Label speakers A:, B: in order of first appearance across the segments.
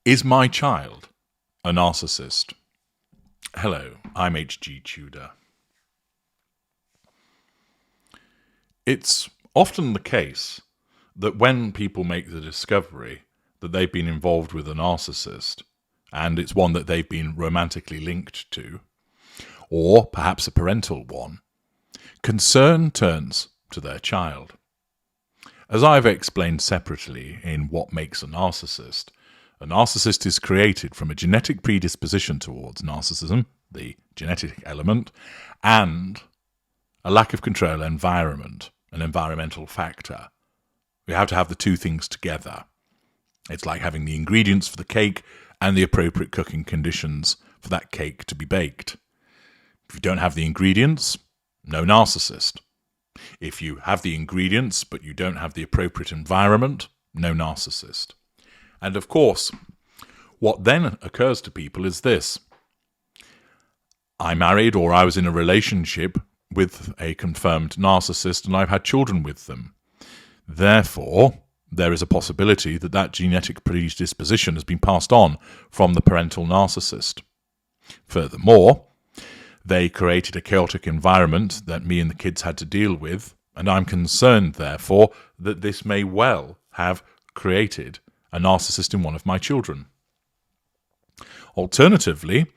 A: Is my child a narcissist? Hello, I'm H.G. Tudor. It's often the case that when people make the discovery that they've been involved with a narcissist, and it's one that they've been romantically linked to, or perhaps a parental one, concern turns to their child. As I've explained separately in What Makes a Narcissist is created from a genetic predisposition towards narcissism, the genetic element, and a lack of control environment, an environmental factor. We have to have the two things together. It's like having the ingredients for the cake and the appropriate cooking conditions for that cake to be baked. If you don't have the ingredients, no narcissist. If you have the ingredients but you don't have the appropriate environment, no narcissist. And of course, what then occurs to people is this. I married or I was in a relationship with a confirmed narcissist and I've had children with them. Therefore, there is a possibility that that genetic predisposition has been passed on from the parental narcissist. Furthermore, they created a chaotic environment that me and the kids had to deal with, and I'm concerned, therefore, that this may well have created a narcissist in one of my children. Alternatively,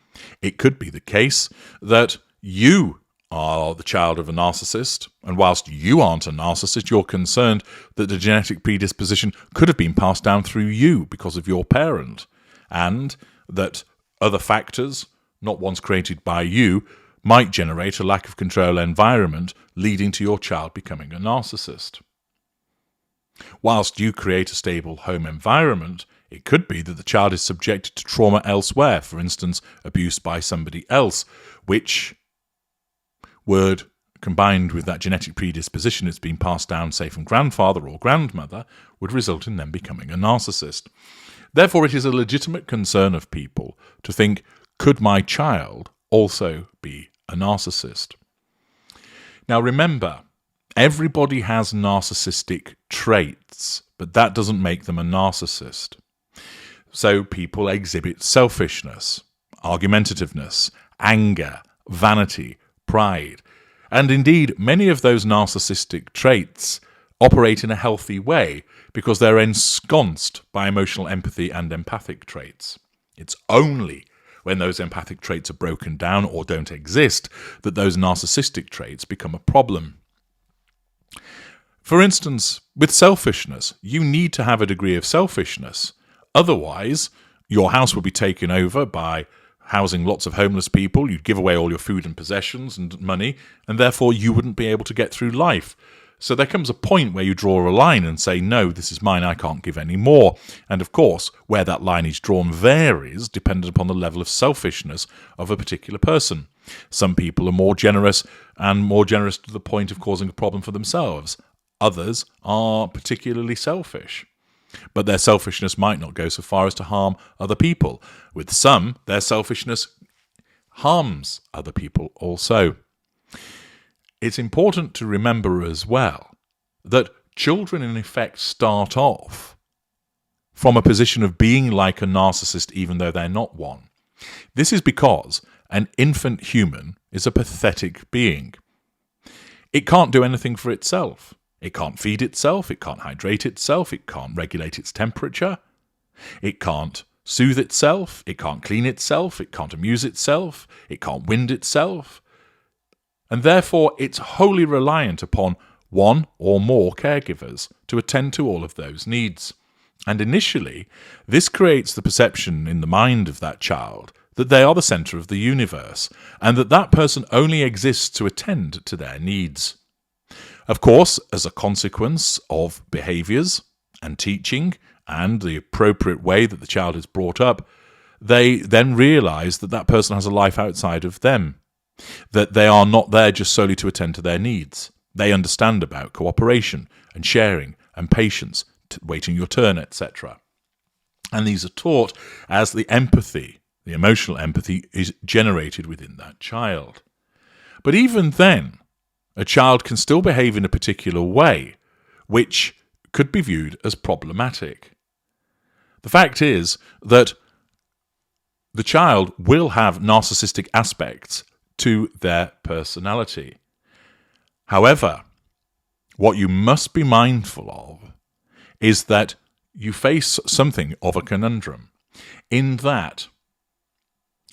A: it could be the case that you are the child of a narcissist, and whilst you aren't a narcissist, you're concerned that the genetic predisposition could have been passed down through you because of your parent, and that other factors, not ones created by you, might generate a lack of control environment leading to your child becoming a narcissist. Whilst you create a stable home environment, it could be that the child is subjected to trauma elsewhere, for instance, abuse by somebody else, which word combined with that genetic predisposition that's been passed down, say, from grandfather or grandmother, would result in them becoming a narcissist. Therefore, it is a legitimate concern of people to think, could my child also be a narcissist? Now remember, everybody has narcissistic traits, but that doesn't make them a narcissist. So people exhibit selfishness, argumentativeness, anger, vanity, pride, and indeed many of those narcissistic traits operate in a healthy way because they're ensconced by emotional empathy and empathic traits. It's only when those empathic traits are broken down or don't exist that those narcissistic traits become a problem. For instance, with selfishness, you need to have a degree of selfishness. Otherwise, your house would be taken over by housing lots of homeless people, you'd give away all your food and possessions and money, and therefore you wouldn't be able to get through life. So there comes a point where you draw a line and say, no, this is mine, I can't give any more. And of course, where that line is drawn varies depending upon the level of selfishness of a particular person. Some people are more generous and more generous to the point of causing a problem for themselves. Others are particularly selfish. But their selfishness might not go so far as to harm other people. With some, their selfishness harms other people also. It's important to remember as well that children in effect start off from a position of being like a narcissist even though they're not one. This is because an infant human is a pathetic being. It can't do anything for itself. It can't feed itself, it can't hydrate itself, it can't regulate its temperature, it can't soothe itself, it can't clean itself, it can't amuse itself, it can't wind itself. And therefore it's wholly reliant upon one or more caregivers to attend to all of those needs. And initially, this creates the perception in the mind of that child that they are the centre of the universe, and that that person only exists to attend to their needs. Of course, as a consequence of behaviours and teaching and the appropriate way that the child is brought up, they then realise that that person has a life outside of them, that they are not there just solely to attend to their needs. They understand about cooperation and sharing and patience, waiting your turn, etc. And these are taught as the empathy, the emotional empathy, is generated within that child. But even then, a child can still behave in a particular way, which could be viewed as problematic. The fact is that the child will have narcissistic aspects to their personality. However, what you must be mindful of is that you face something of a conundrum, in that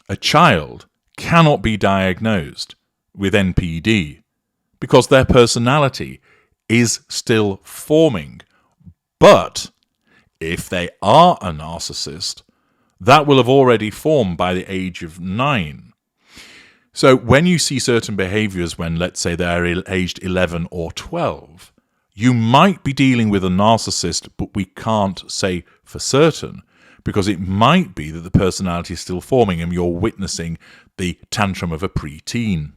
A: a child cannot be diagnosed with NPD because their personality is still forming. But if they are a narcissist, that will have already formed by the age of 9. So when you see certain behaviors when, let's say, they're aged 11 or 12, you might be dealing with a narcissist, but we can't say for certain, because it might be that the personality is still forming and you're witnessing the tantrum of a preteen.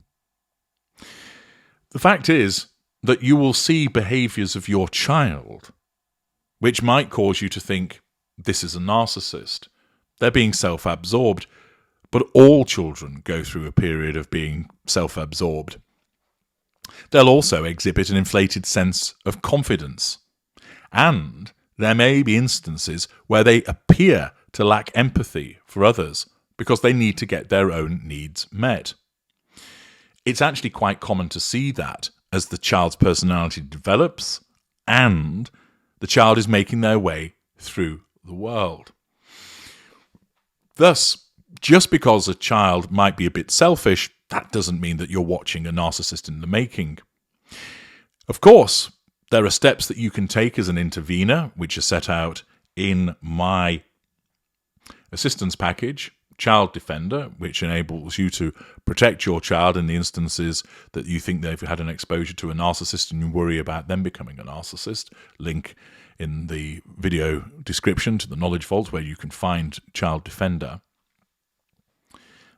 A: The fact is that you will see behaviors of your child which might cause you to think, this is a narcissist. They're being self-absorbed. But all children go through a period of being self-absorbed. They'll also exhibit an inflated sense of confidence. And there may be instances where they appear to lack empathy for others because they need to get their own needs met. It's actually quite common to see that as the child's personality develops and the child is making their way through the world. Thus, just because a child might be a bit selfish, that doesn't mean that you're watching a narcissist in the making. Of course, there are steps that you can take as an intervener, which are set out in my assistance package, Child Defender, which enables you to protect your child in the instances that you think they've had an exposure to a narcissist and you worry about them becoming a narcissist. Link in the video description to the Knowledge Vault where you can find Child Defender.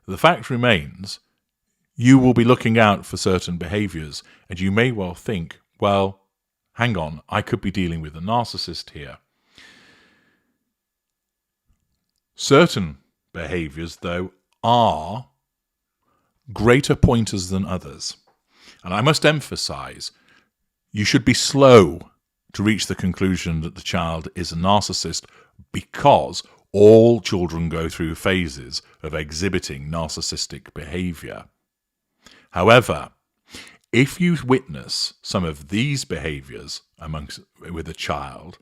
A: The fact remains, you will be looking out for certain behaviours, and you may well think, well, hang on, I could be dealing with a narcissist here. Certain behaviours, though, are greater pointers than others. And I must emphasise, you should be slow to reach the conclusion that the child is a narcissist, because all children go through phases of exhibiting narcissistic behaviour. However, if you witness some of these behaviours with a child,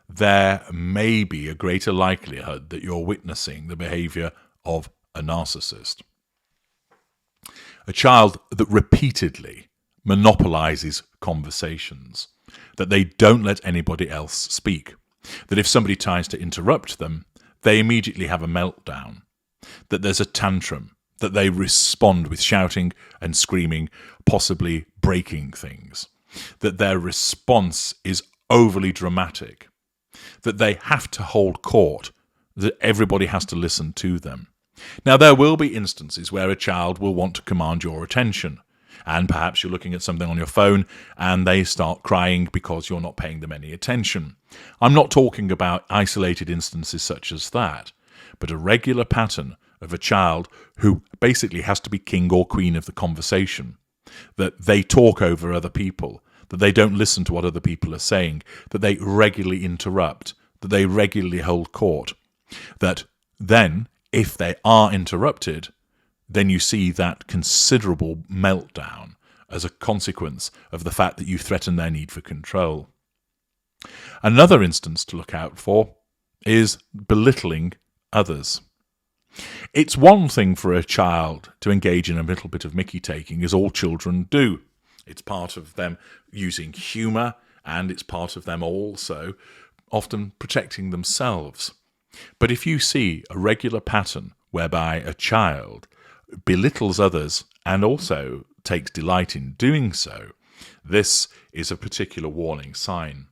A: there may be a greater likelihood that you're witnessing the behaviour of a narcissist. A child that repeatedly monopolises conversations, that they don't let anybody else speak, that if somebody tries to interrupt them, they immediately have a meltdown, that there's a tantrum, that they respond with shouting and screaming, possibly breaking things, that their response is overly dramatic, that they have to hold court, that everybody has to listen to them. Now, there will be instances where a child will want to command your attention, and perhaps you're looking at something on your phone and they start crying because you're not paying them any attention. I'm not talking about isolated instances such as that, but a regular pattern of a child who basically has to be king or queen of the conversation, that they talk over other people, that they don't listen to what other people are saying, that they regularly interrupt, that they regularly hold court, that then, if they are interrupted, then you see that considerable meltdown as a consequence of the fact that you threaten their need for control. Another instance to look out for is belittling others. It's one thing for a child to engage in a little bit of mickey-taking, as all children do. It's part of them using humour, and it's part of them also often protecting themselves. But if you see a regular pattern whereby a child belittles others and also takes delight in doing so, this is a particular warning sign.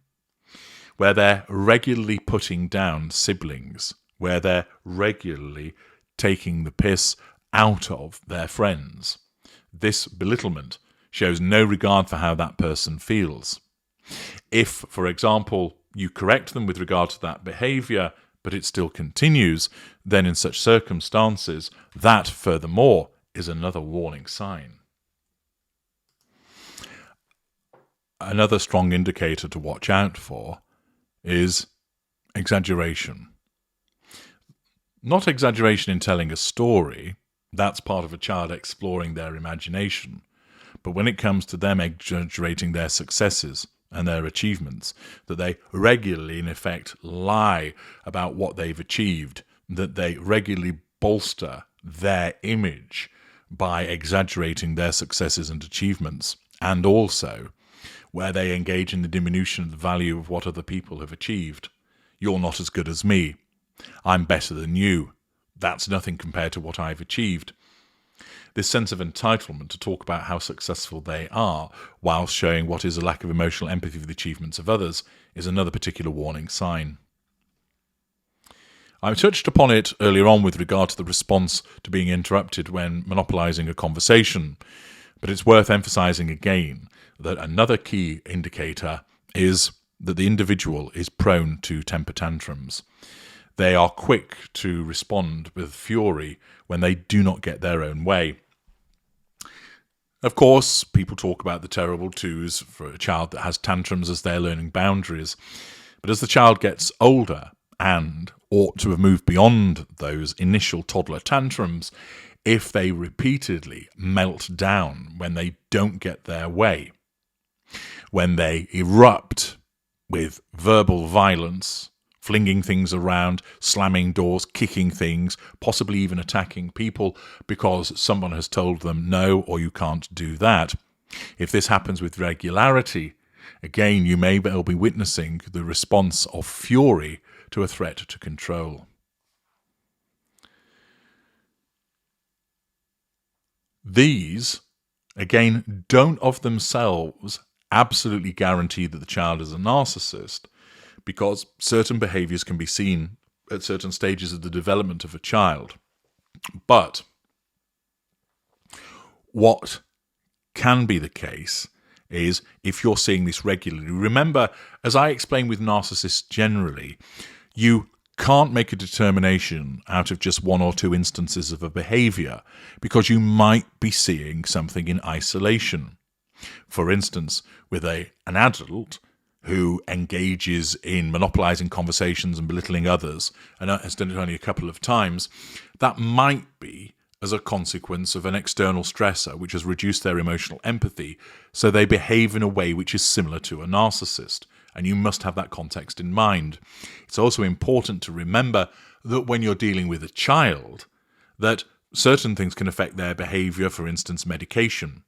A: Where they're regularly putting down siblings, where they're regularly taking the piss out of their friends, this belittlement shows no regard for how that person feels. If, for example, you correct them with regard to that behaviour, but it still continues, then in such circumstances, that, furthermore, is another warning sign. Another strong indicator to watch out for is exaggeration. Not exaggeration in telling a story, that's part of a child exploring their imagination. But when it comes to them exaggerating their successes and their achievements, that they regularly, in effect, lie about what they've achieved, that they regularly bolster their image by exaggerating their successes and achievements, and also where they engage in the diminution of the value of what other people have achieved. You're not as good as me. I'm better than you. That's nothing compared to what I've achieved. This sense of entitlement to talk about how successful they are, whilst showing what is a lack of emotional empathy for the achievements of others, is another particular warning sign. I touched upon it earlier on with regard to the response to being interrupted when monopolising a conversation, but it's worth emphasising again that another key indicator is that the individual is prone to temper tantrums. They are quick to respond with fury when they do not get their own way. Of course, people talk about the terrible twos for a child that has tantrums as they're learning boundaries, but as the child gets older and ought to have moved beyond those initial toddler tantrums, if they repeatedly melt down when they don't get their way, when they erupt with verbal violence, flinging things around, slamming doors, kicking things, possibly even attacking people because someone has told them no or you can't do that. If this happens with regularity, again, you may well be witnessing the response of fury to a threat to control. These, again, don't of themselves absolutely guarantee that the child is a narcissist, because certain behaviours can be seen at certain stages of the development of a child. But what can be the case is if you're seeing this regularly. Remember, as I explain with narcissists generally, you can't make a determination out of just one or two instances of a behaviour because you might be seeing something in isolation. For instance, with an adult who engages in monopolising conversations and belittling others, and has done it only a couple of times, that might be as a consequence of an external stressor which has reduced their emotional empathy, so they behave in a way which is similar to a narcissist. And you must have that context in mind. It's also important to remember that when you're dealing with a child, that certain things can affect their behaviour, for instance, medication,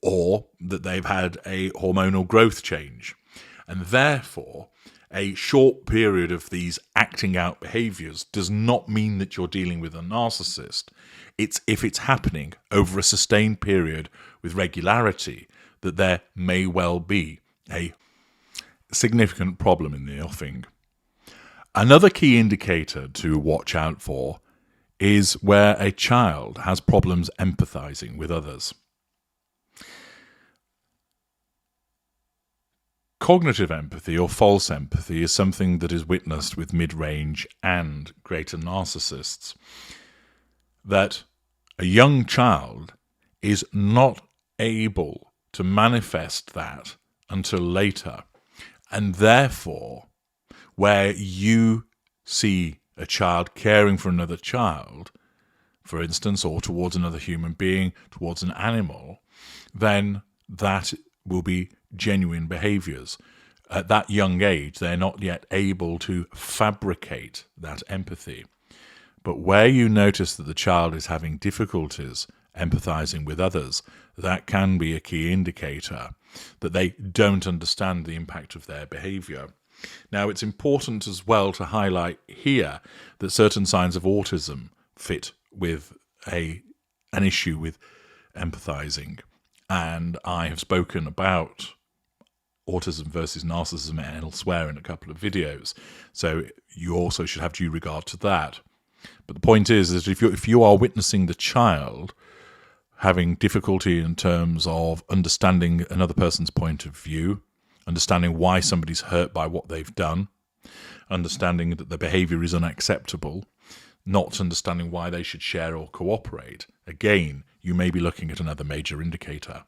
A: or that they've had a hormonal growth change. And therefore, a short period of these acting out behaviours does not mean that you're dealing with a narcissist. It's if it's happening over a sustained period with regularity that there may well be a significant problem in the offing. Another key indicator to watch out for is where a child has problems empathizing with others. Cognitive empathy or false empathy is something that is witnessed with mid-range and greater narcissists. That a young child is not able to manifest that until later. And therefore, where you see a child caring for another child, for instance, or towards another human being, towards an animal, then that will be genuine behaviours. At that young age, they're not yet able to fabricate that empathy. But where you notice that the child is having difficulties empathising with others, that can be a key indicator that they don't understand the impact of their behaviour. Now, it's important as well to highlight here that certain signs of autism fit with an issue with empathising. And I have spoken about autism versus narcissism elsewhere in a couple of videos. So you also should have due regard to that. But the point is that if you are witnessing the child having difficulty in terms of understanding another person's point of view, understanding why somebody's hurt by what they've done, understanding that the behaviour is unacceptable, not understanding why they should share or cooperate, again, you may be looking at another major indicator.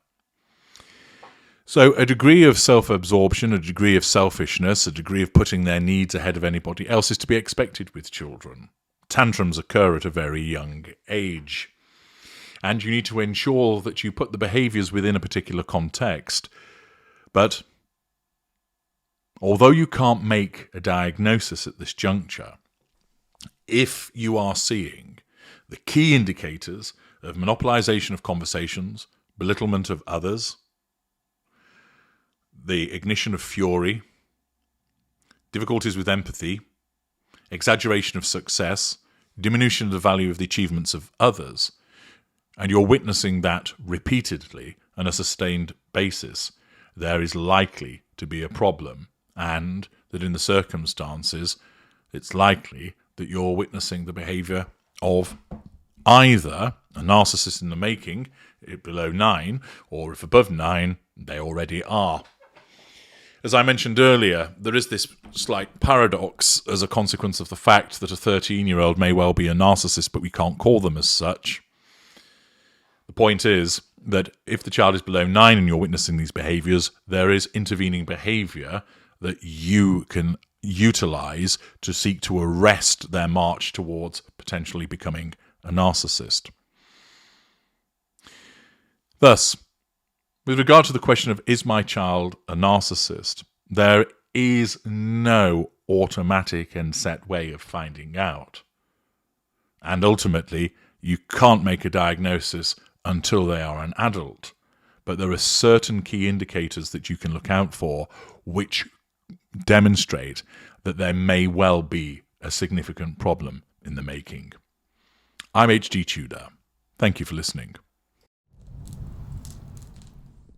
A: So a degree of self-absorption, a degree of selfishness, a degree of putting their needs ahead of anybody else is to be expected with children. tantrums occur at a very young age. And you need to ensure that you put the behaviours within a particular context. But although you can't make a diagnosis at this juncture, if you are seeing the key indicators of monopolization of conversations, belittlement of others, the ignition of fury, difficulties with empathy, exaggeration of success, diminution of the value of the achievements of others, and you're witnessing that repeatedly on a sustained basis, there is likely to be a problem, and that in the circumstances, it's likely that you're witnessing the behaviour of either a narcissist in the making, below 9, or if above 9, they already are. As I mentioned earlier, there is this slight paradox as a consequence of the fact that a 13-year-old may well be a narcissist, but we can't call them as such. The point is that if the child is below 9 and you're witnessing these behaviours, there is intervening behaviour that you can utilise to seek to arrest their march towards potentially becoming a narcissist. Thus, with regard to the question of is my child a narcissist, there is no automatic and set way of finding out. And ultimately, you can't make a diagnosis until they are an adult. But there are certain key indicators that you can look out for which demonstrate that there may well be a significant problem in the making. I'm H.G. Tudor. Thank you for listening.